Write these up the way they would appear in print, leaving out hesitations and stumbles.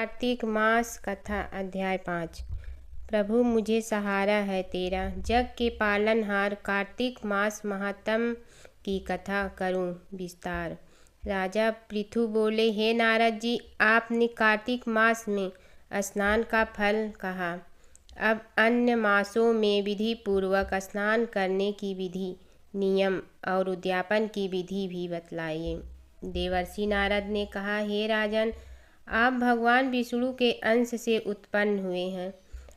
कार्तिक मास कथा अध्याय 5। प्रभु मुझे सहारा है तेरा, जग के पालनहार। कार्तिक मास महात्म की कथा करूं विस्तार। राजा पृथु बोले, हे नारद जी, आपने कार्तिक मास में स्नान का फल कहा। अब अन्य मासों में विधि पूर्वक स्नान करने की विधि, नियम और उद्यापन की विधि भी बतलाइए। देवर्षि नारद ने कहा, हे राजन, आप भगवान विष्णु के अंश से उत्पन्न हुए हैं,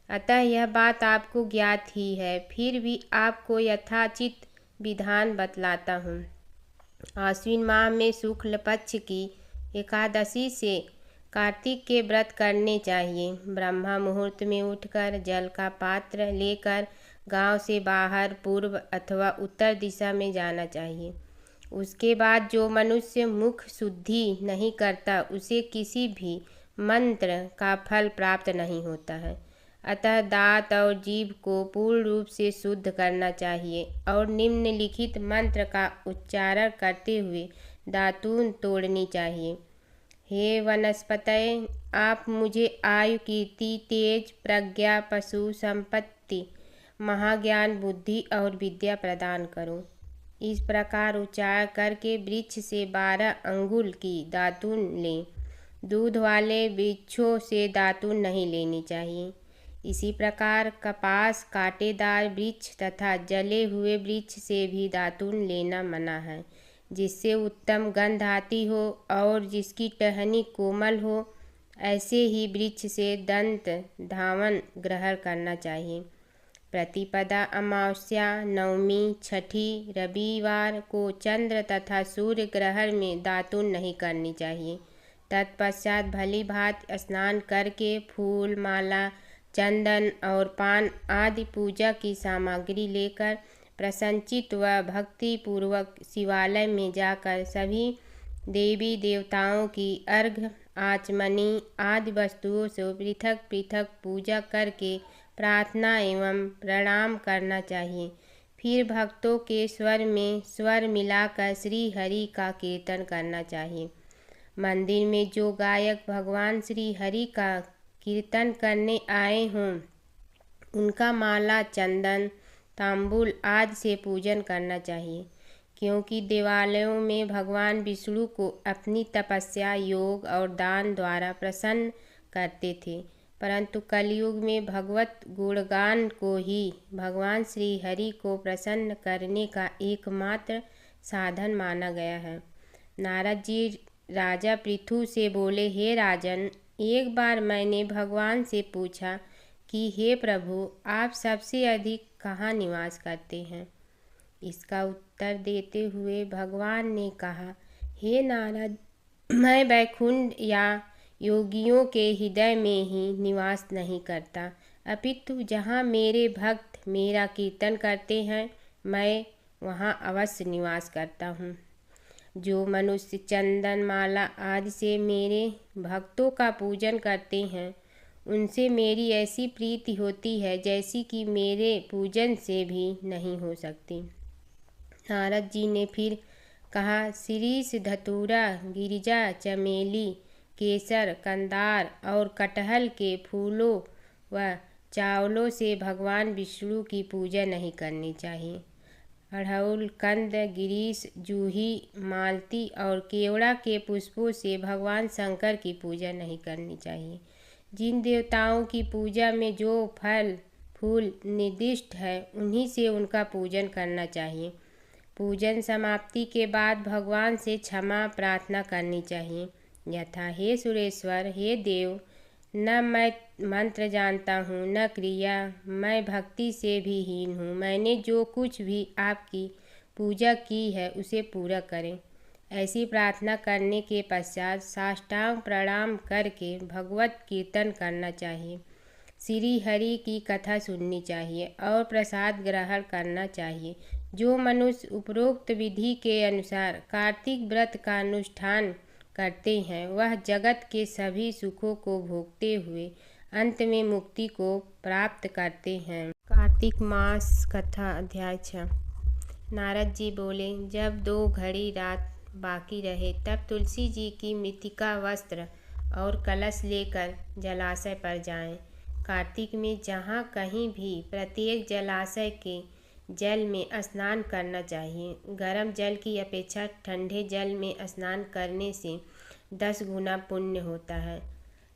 अतः यह बात आपको ज्ञात ही है। फिर भी आपको यथाचित विधान बतलाता हूँ। आश्विन माह में शुक्ल पक्ष की एकादशी से कार्तिक के व्रत करने चाहिए। ब्रह्मा मुहूर्त में उठकर जल का पात्र लेकर गांव से बाहर पूर्व अथवा उत्तर दिशा में जाना चाहिए। उसके बाद जो मनुष्य मुख शुद्धि नहीं करता, उसे किसी भी मंत्र का फल प्राप्त नहीं होता है। अतः दांत और जीभ को पूर्ण रूप से शुद्ध करना चाहिए और निम्नलिखित मंत्र का उच्चारण करते हुए दातून तोड़नी चाहिए। हे वनस्पतय, आप मुझे आयु, कीर्ति, तेज, प्रज्ञा, पशु संपत्ति, महाज्ञान, बुद्धि और विद्या प्रदान करो। इस प्रकार उच्चारण करके वृक्ष से 12 अंगुल की दातून लें। दूध वाले वृक्षों से दातून नहीं लेनी चाहिए। इसी प्रकार कपास, कांटेदार वृक्ष तथा जले हुए वृक्ष से भी दातून लेना मना है, जिससे उत्तम गंध आती हो और जिसकी टहनी कोमल हो। ऐसे ही वृक्ष से दंत धावन ग्रहण करना चाहिए। प्रतिपदा, अमावस्या, नवमी, छठी, रविवार को चंद्र तथा सूर्य ग्रहण में दातून नहीं करनी चाहिए। तत्पश्चात भली भांति स्नान करके फूल, माला, चंदन और पान आदि पूजा की सामग्री लेकर प्रसन्नचित्त व भक्ति पूर्वक शिवालय में जाकर सभी देवी देवताओं की अर्घ्य, आचमनी आदि वस्तुओं से पृथक पृथक पूजा करके प्रार्थना एवं प्रणाम करना चाहिए। फिर भक्तों के स्वर में स्वर मिलाकर श्री हरि का कीर्तन करना चाहिए। मंदिर में जो गायक भगवान श्री हरि का कीर्तन करने आए हों, उनका माला, चंदन, तांबूल आदि से पूजन करना चाहिए, क्योंकि देवालयों में भगवान विष्णु को अपनी तपस्या, योग और दान द्वारा प्रसन्न करते थे। परंतु कलयुग में भगवत गुणगान को ही भगवान श्री हरि को प्रसन्न करने का एकमात्र साधन माना गया है। नारद जी राजा पृथु से बोले, हे राजन, एक बार मैंने भगवान से पूछा कि हे प्रभु, आप सबसे अधिक कहाँ निवास करते हैं? इसका उत्तर देते हुए भगवान ने कहा, हे नारद, मैं वैकुंठ या योगियों के हृदय में ही निवास नहीं करता, अपितु जहाँ मेरे भक्त मेरा कीर्तन करते हैं, मैं वहाँ अवश्य निवास करता हूँ। जो मनुष्य चंदन, माला आदि से मेरे भक्तों का पूजन करते हैं, उनसे मेरी ऐसी प्रीति होती है जैसी कि मेरे पूजन से भी नहीं हो सकती। नारद जी ने फिर कहा, शिरीष, धतूरा, गिरिजा, चमेली, केसर, कंदार और कटहल के फूलों व चावलों से भगवान विष्णु की पूजा नहीं करनी चाहिए। अड़हुल, कंद, गिरीश, जूही, मालती और केवड़ा के पुष्पों से भगवान शंकर की पूजा नहीं करनी चाहिए। जिन देवताओं की पूजा में जो फल फूल निर्दिष्ट है, उन्हीं से उनका पूजन करना चाहिए। पूजन समाप्ति के बाद भगवान से क्षमा प्रार्थना करनी चाहिए, यथा, हे सुरेश्वर, हे देव, न मैं मंत्र जानता हूँ न क्रिया, मैं भक्ति से भी हीन हूँ। मैंने जो कुछ भी आपकी पूजा की है उसे पूरा करें। ऐसी प्रार्थना करने के पश्चात साष्टांग प्रणाम करके भगवत कीर्तन करना चाहिए, श्री हरि की कथा सुननी चाहिए और प्रसाद ग्रहण करना चाहिए। जो मनुष्य उपरोक्त विधि के अनुसार कार्तिक व्रत का अनुष्ठान करते हैं, वह जगत के सभी सुखों को भोगते हुए अंत में मुक्ति को प्राप्त करते हैं। कार्तिक मास कथा अध्याय 6। नारद जी बोले, जब 2 घड़ी रात बाकी रहे, तब तुलसी जी की मृतिका वस्त्र और कलश लेकर जलाशय पर जाएं। कार्तिक में जहाँ कहीं भी प्रत्येक जलाशय के जल में स्नान करना चाहिए। गर्म जल की अपेक्षा ठंडे जल में स्नान करने से 10 गुना पुण्य होता है।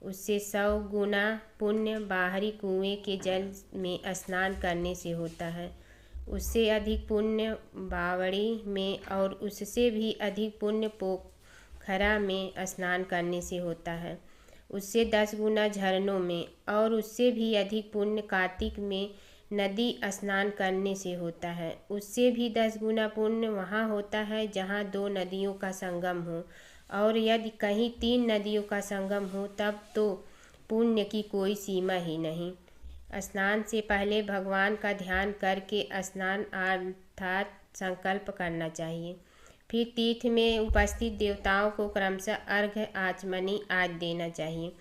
उससे 100 गुना पुण्य बाहरी कुएं के जल में स्नान करने से होता है। उससे अधिक पुण्य बावड़ी में और उससे भी अधिक पुण्य पोखरा में स्नान करने से होता है। उससे 10 गुना झरनों में और उससे भी अधिक पुण्य कार्तिक में नदी स्नान करने से होता है। उससे भी 10 गुना पुण्य वहाँ होता है जहाँ 2 नदियों का संगम हो, और यदि कहीं 3 नदियों का संगम हो तब तो पुण्य की कोई सीमा ही नहीं। स्नान से पहले भगवान का ध्यान करके स्नान अर्थात संकल्प करना चाहिए। फिर तीर्थ में उपस्थित देवताओं को क्रमशः अर्घ्य आचमनी आदि देना चाहिए।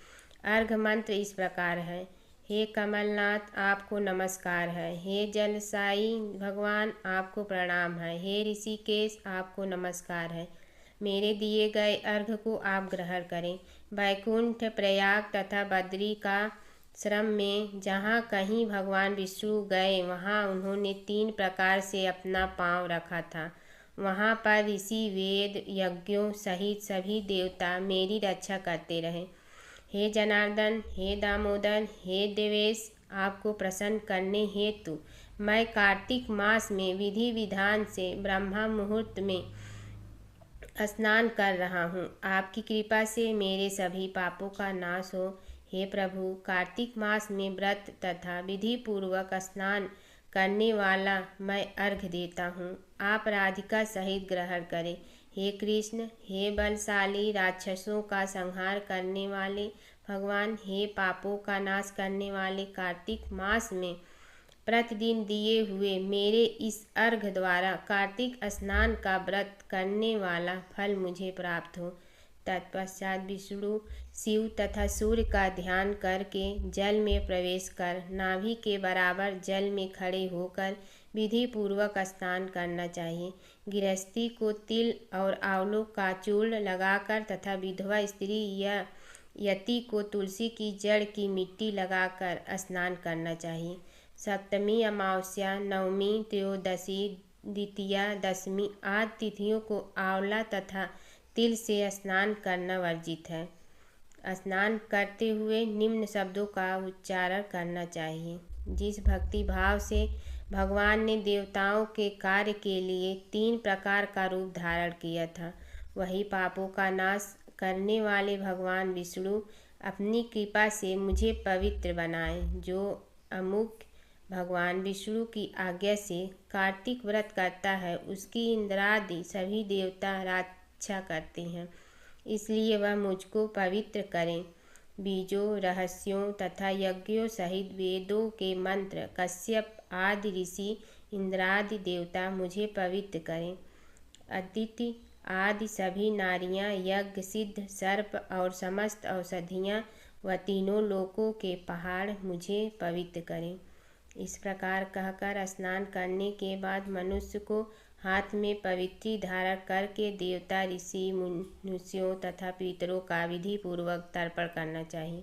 अर्घ्य मंत्र इस प्रकार है। हे कमलनाथ, आपको नमस्कार है। हे जलसाई भगवान, आपको प्रणाम है। हे ऋषिकेश, आपको नमस्कार है। मेरे दिए गए अर्घ्य को आप ग्रहण करें। वैकुंठ, प्रयाग तथा बद्री का श्रम में जहाँ कहीं भगवान विष्णु गए वहाँ उन्होंने 3 प्रकार से अपना पांव रखा था। वहाँ पर ऋषि, वेद, यज्ञों सहित सभी देवता मेरी रक्षा करते रहे। हे जनार्दन, हे दामोदर, हे देवेश, आपको प्रसन्न करने हेतु मैं कार्तिक मास में विधि विधान से ब्रह्मा मुहूर्त में स्नान कर रहा हूँ। आपकी कृपा से मेरे सभी पापों का नाश हो। हे प्रभु, कार्तिक मास में व्रत तथा विधि पूर्वक स्नान करने वाला मैं अर्घ्य देता हूँ। आप राधिका सहित ग्रहण करें। हे कृष्ण, हे बलशाली राक्षसों का संहार करने वाले भगवान, हे पापों का नाश करने वाले, कार्तिक मास में प्रतिदिन दिए हुए मेरे इस अर्घ्य द्वारा कार्तिक स्नान का व्रत करने वाला फल मुझे प्राप्त हो। तत्पश्चात विष्णु, शिव तथा सूर्य का ध्यान करके जल में प्रवेश कर नाभि के बराबर जल में खड़े होकर विधि पूर्वक स्नान करना चाहिए। गृहस्थी को तिल और आंवलों का चूर्ण लगाकर तथा विधवा स्त्री या यति को तुलसी की जड़ की मिट्टी लगाकर स्नान करना चाहिए। सप्तमी, अमावस्या, नवमी, त्रयोदशी, द्वितीया, दशमी आदि तिथियों को आंवला तथा तिल से स्नान करना वर्जित है। स्नान करते हुए निम्न शब्दों का उच्चारण करना चाहिए। जिस भक्ति भाव से भगवान ने देवताओं के कार्य के लिए 3 प्रकार का रूप धारण किया था, वही पापों का नाश करने वाले भगवान विष्णु अपनी कृपा से मुझे पवित्र बनाएं। जो अमुक भगवान विष्णु की आज्ञा से कार्तिक व्रत करता है उसकी इंद्रादि सभी देवता रक्षा करते हैं, इसलिए वह मुझको पवित्र करें। बीजों, रहस्यों तथा यज्ञों सहित वेदों के मंत्र, कश्यप आदि ऋषि, इंद्रादि देवता मुझे पवित्र करें। अदिति आदि सभी नारियां, यज्ञ, सिद्ध, सर्प और समस्त औषधियां व तीनों लोकों के पहाड़ मुझे पवित्र करें। इस प्रकार कहकर स्नान करने के बाद मनुष्य को हाथ में पवित्री धारण करके देवता, ऋषि, मनुष्यों तथा पितरों का विधि पूर्वक तर्पण करना चाहिए।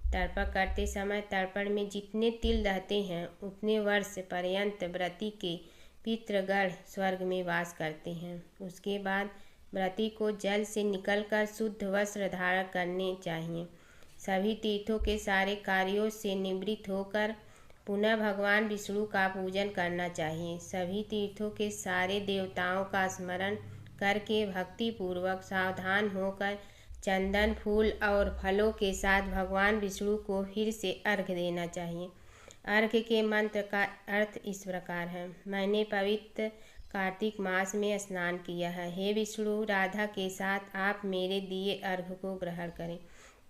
तर्पण करते समय तर्पण में जितने तिल रहते हैं उतने वर्ष पर्यंत व्रती के पितृगण स्वर्ग में वास करते हैं। उसके बाद व्रती को जल से निकलकर शुद्ध वस्त्र धारण करने चाहिए। सभी तीर्थों के सारे कार्यों से निवृत्त होकर पुनः भगवान विष्णु का पूजन करना चाहिए। सभी तीर्थों के सारे देवताओं का स्मरण करके भक्ति पूर्वक सावधान होकर चंदन, फूल और फलों के साथ भगवान विष्णु को फिर से अर्घ्य देना चाहिए। अर्घ्य के मंत्र का अर्थ इस प्रकार है। मैंने पवित्र कार्तिक मास में स्नान किया है। हे विष्णु, राधा के साथ आप मेरे दिए अर्घ्य को ग्रहण करें।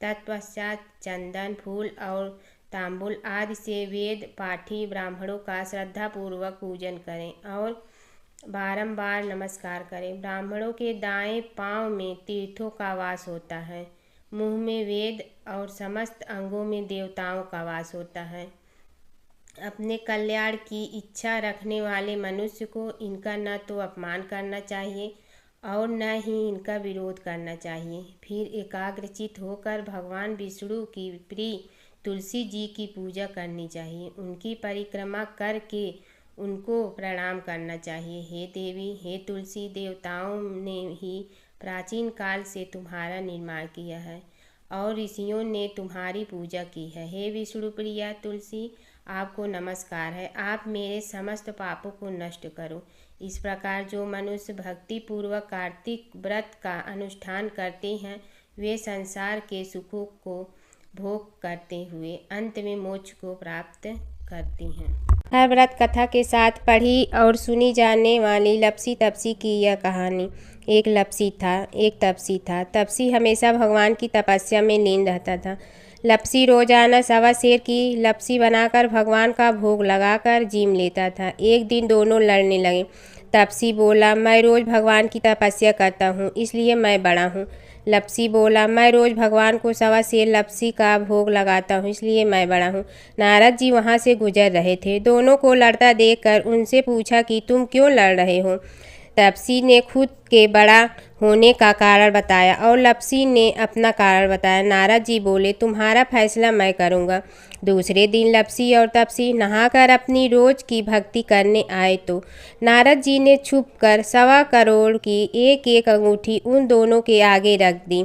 तत्पश्चात चंदन, फूल और तांबुल आदि से वेद पाठी ब्राह्मणों का श्रद्धापूर्वक पूजन करें और बारंबार नमस्कार करें। ब्राह्मणों के दाएं पांव में तीर्थों का वास होता है, मुंह में वेद और समस्त अंगों में देवताओं का वास होता है। अपने कल्याण की इच्छा रखने वाले मनुष्य को इनका न तो अपमान करना चाहिए और न ही इनका विरोध करना चाहिए। फिर एकाग्रचित होकर भगवान विष्णु की प्रिय तुलसी जी की पूजा करनी चाहिए। उनकी परिक्रमा करके उनको प्रणाम करना चाहिए। हे देवी, हे तुलसी, देवताओं ने ही प्राचीन काल से तुम्हारा निर्माण किया है और ऋषियों ने तुम्हारी पूजा की है। हे विष्णु प्रिया तुलसी, आपको नमस्कार है। आप मेरे समस्त पापों को नष्ट करो। इस प्रकार जो मनुष्य भक्ति पूर्वक कार्तिक व्रत का अनुष्ठान करते हैं, वे संसार के सुखों को भोग करते हुए अंत में मोक्ष को प्राप्त करती हैं। हर व्रत कथा के साथ पढ़ी और सुनी जाने वाली लपसी तपसी की यह कहानी। एक तपसी था। तपसी हमेशा भगवान की तपस्या में लीन रहता था। लपसी रोजाना सवा सेर की लपसी बनाकर भगवान का भोग लगाकर जीम लेता था। एक दिन दोनों लड़ने लगे। तपसी बोला, मैं रोज़ भगवान की तपस्या करता हूँ, इसलिए मैं बड़ा हूँ। लपसी बोला, मैं रोज़ भगवान को सवा सेर लपसी का भोग लगाता हूँ, इसलिए मैं बड़ा हूँ। नारद जी वहाँ से गुजर रहे थे। दोनों को लड़ता देखकर उनसे पूछा कि तुम क्यों लड़ रहे हो। तपसी ने खुद के बड़ा होने का कारण बताया और लपसी ने अपना कारण बताया। नारद जी बोले, तुम्हारा फैसला मैं करूँगा। दूसरे दिन लपसी और तपसी नहाकर अपनी रोज की भक्ति करने आए तो नारद जी ने छुपकर 1.25 करोड़ की एक एक अंगूठी उन दोनों के आगे रख दी।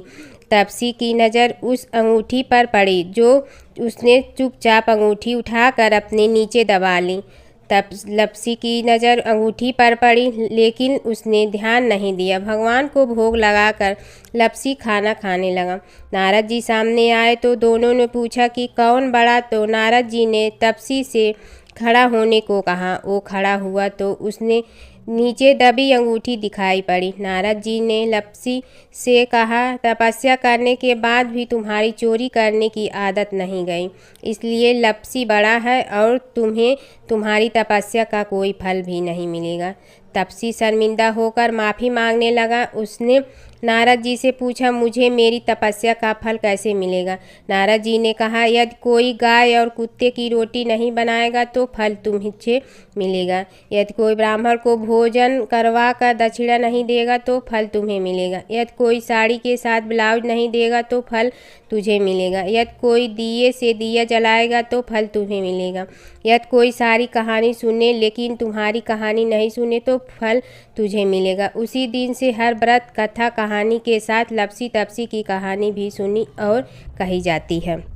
तपसी की नज़र उस अंगूठी पर पड़ी जो उसने चुपचाप अंगूठी उठाकर अपने नीचे दबा ली। तब लपसी की नज़र अंगूठी पर पड़ी, लेकिन उसने ध्यान नहीं दिया। भगवान को भोग लगाकर लपसी खाना खाने लगा। नारद जी सामने आए तो दोनों ने पूछा कि कौन बड़ा, तो नारद जी ने तपसी से खड़ा होने को कहा। वो खड़ा हुआ तो उसने नीचे दबी अंगूठी दिखाई पड़ी। नारद जी ने लपसी से कहा, तपस्या करने के बाद भी तुम्हारी चोरी करने की आदत नहीं गई, इसलिए लपसी बड़ा है और तुम्हें तुम्हारी तपस्या का कोई फल भी नहीं मिलेगा। तपसी शर्मिंदा होकर माफ़ी मांगने लगा। उसने नारद जी से पूछा, मुझे मेरी तपस्या का फल कैसे मिलेगा। नारद जी ने कहा, यदि कोई गाय और कुत्ते की रोटी नहीं बनाएगा तो फल तुम्हें मिलेगा। यदि कोई ब्राह्मण को भोजन करवा कर दक्षिणा नहीं देगा तो फल तुम्हें मिलेगा। यदि कोई साड़ी के साथ ब्लाउज नहीं देगा तो फल तुझे मिलेगा। यदि कोई दिए से दिया जलाएगा तो फल तुम्हें मिलेगा। यदि कोई सारी कहानी सुने लेकिन तुम्हारी कहानी नहीं सुने तो फल तुझे मिलेगा। उसी दिन से हर व्रत कथा कहानी के साथ लपसी तपसी की कहानी भी सुनी और कही जाती है।